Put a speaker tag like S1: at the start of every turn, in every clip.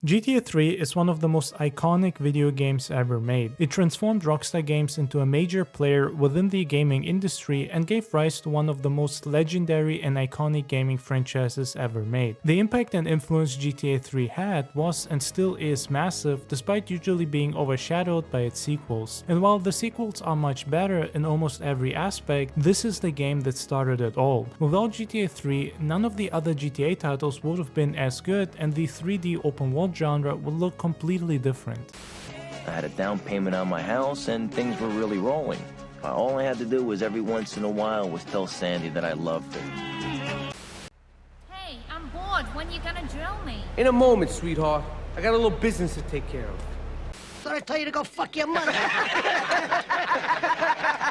S1: GTA 3 is one of the most iconic video games ever made. It transformed Rockstar Games into a major player within the gaming industry and gave rise to one of the most legendary and iconic gaming franchises ever made. The impact and influence GTA 3 had was and still is massive, despite usually being overshadowed by its sequels. And while the sequels are much better in almost every aspect, this is the game that started it all. Without GTA 3, none of the other GTA titles would have been as good, and the 3D open world genre would look completely different.
S2: I had a down payment on my house and things were really rolling. All I had to do was every once in a while was tell Sandy that I loved her.
S3: Hey, I'm bored. When you gonna drill me?
S4: In a moment, sweetheart. I got a little business to take care of.
S5: So I tell you to go fuck your mother.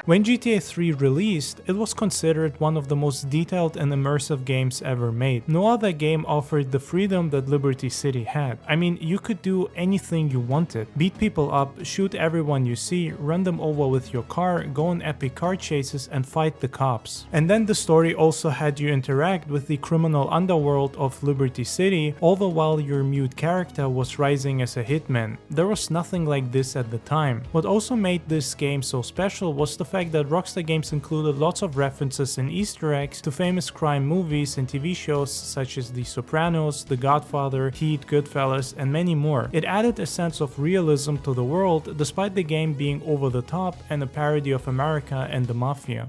S1: When GTA 3 released, it was considered one of the most detailed and immersive games ever made. No other game offered the freedom that Liberty City had. I mean, you could do anything you wanted. Beat people up, shoot everyone you see, run them over with your car, go on epic car chases and fight the cops. And then the story also had you interact with the criminal underworld of Liberty City, all the while your mute character was rising as a hitman. There was nothing like this at the time. What also made this game so special was the fact that Rockstar Games included lots of references and Easter eggs to famous crime movies and TV shows such as The Sopranos, The Godfather, Heat, Goodfellas, and many more. It added a sense of realism to the world, despite the game being over the top and a parody of America and the Mafia.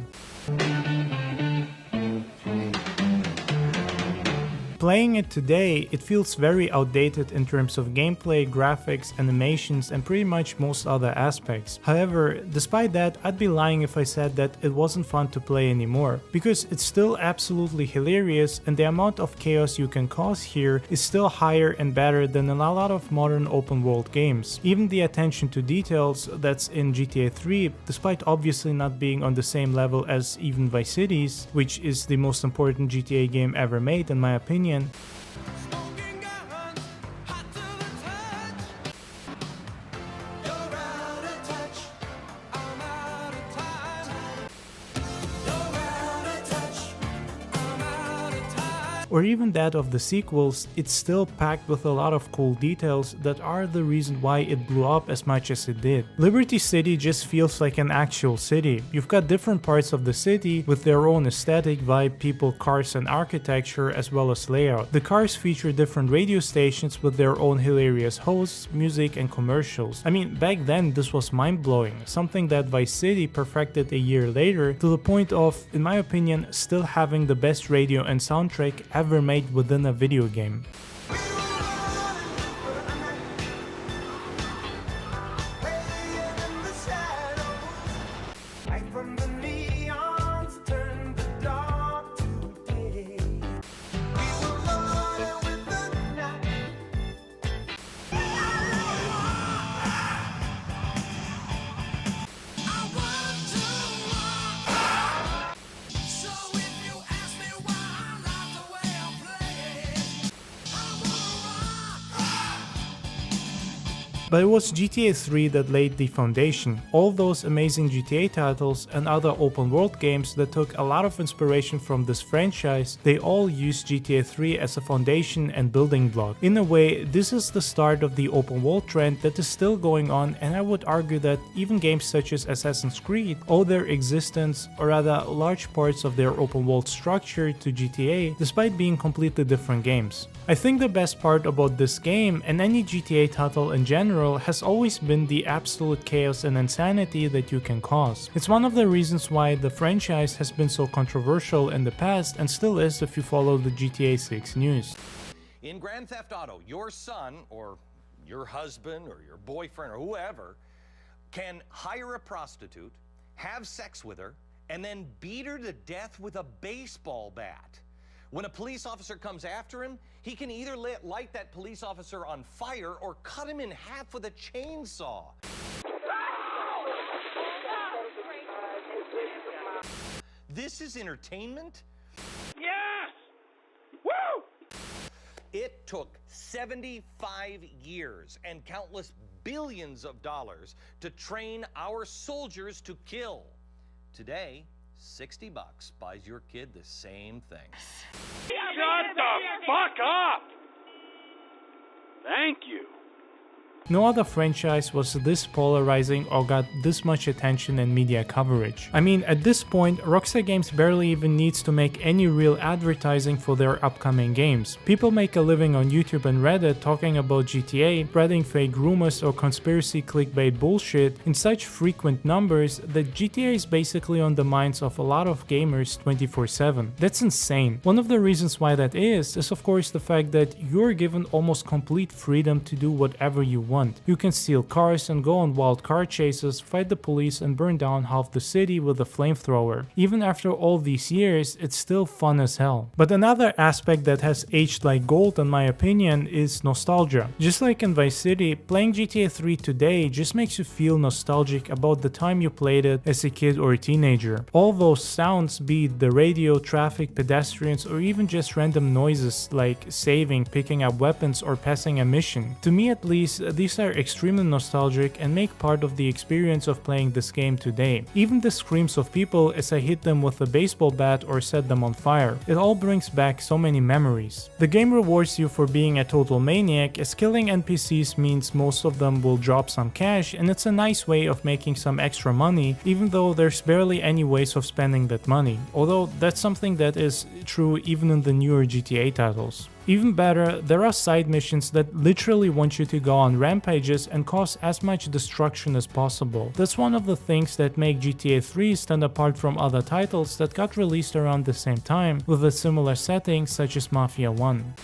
S1: Playing it today, it feels very outdated in terms of gameplay, graphics, animations, and pretty much most other aspects. However, despite that, I'd be lying if I said that it wasn't fun to play anymore, because it's still absolutely hilarious and the amount of chaos you can cause here is still higher and better than in a lot of modern open world games. Even the attention to details that's in GTA 3, despite obviously not being on the same level as even Vice City's, which is the most important GTA game ever made in my opinion, or even that of the sequels, it's still packed with a lot of cool details that are the reason why it blew up as much as it did. Liberty City just feels like an actual city. You've got different parts of the city with their own aesthetic, vibe, people, cars, and architecture, as well as layout. The cars feature different radio stations with their own hilarious hosts, music, and commercials. I mean, back then this was mind-blowing, something that Vice City perfected a year later, to the point of, in my opinion, still having the best radio and soundtrack ever made within a video game. But it was GTA 3 that laid the foundation. All those amazing GTA titles and other open world games that took a lot of inspiration from this franchise, they all used GTA 3 as a foundation and building block. In a way, this is the start of the open world trend that is still going on, and I would argue that even games such as Assassin's Creed owe their existence, or rather large parts of their open world structure, to GTA, despite being completely different games. I think the best part about this game, and any GTA title in general, has always been the absolute chaos and insanity that you can cause. It's one of the reasons why the franchise has been so controversial in the past and still is if you follow the GTA 6 news.
S6: In Grand Theft Auto, your son, or your husband, or your boyfriend, or whoever, can hire a prostitute, have sex with her, and then beat her to death with a baseball bat. When a police officer comes after him, he can either light that police officer on fire or cut him in half with a chainsaw. This is entertainment?
S7: Yes! Woo!
S6: It took 75 years and countless billions of dollars to train our soldiers to kill. Today, $60 buys your kid the same thing.
S7: Shut the fuck up! Thank you.
S1: No other franchise was this polarizing or got this much attention and media coverage. I mean, at this point, Rockstar Games barely even needs to make any real advertising for their upcoming games. People make a living on YouTube and Reddit talking about GTA, spreading fake rumors or conspiracy clickbait bullshit in such frequent numbers that GTA is basically on the minds of a lot of gamers 24/7. That's insane. One of the reasons why that is of course the fact that you're given almost complete freedom to do whatever you want. You can steal cars and go on wild car chases, fight the police and burn down half the city with a flamethrower. Even after all these years, it's still fun as hell. But another aspect that has aged like gold in my opinion is nostalgia. Just like in Vice City, playing GTA 3 today just makes you feel nostalgic about the time you played it as a kid or a teenager. All those sounds, be it the radio, traffic, pedestrians, or even just random noises like saving, picking up weapons, or passing a mission. To me at least, these are extremely nostalgic and make part of the experience of playing this game today. Even the screams of people as I hit them with a baseball bat or set them on fire. It all brings back so many memories. The game rewards you for being a total maniac, as killing NPCs means most of them will drop some cash, and it's a nice way of making some extra money, even though there's barely any ways of spending that money. Although that's something that is true even in the newer GTA titles. Even better, there are side missions that literally want you to go on rampages and cause as much destruction as possible. That's one of the things that make GTA 3 stand apart from other titles that got released around the same time with a similar setting such as Mafia 1.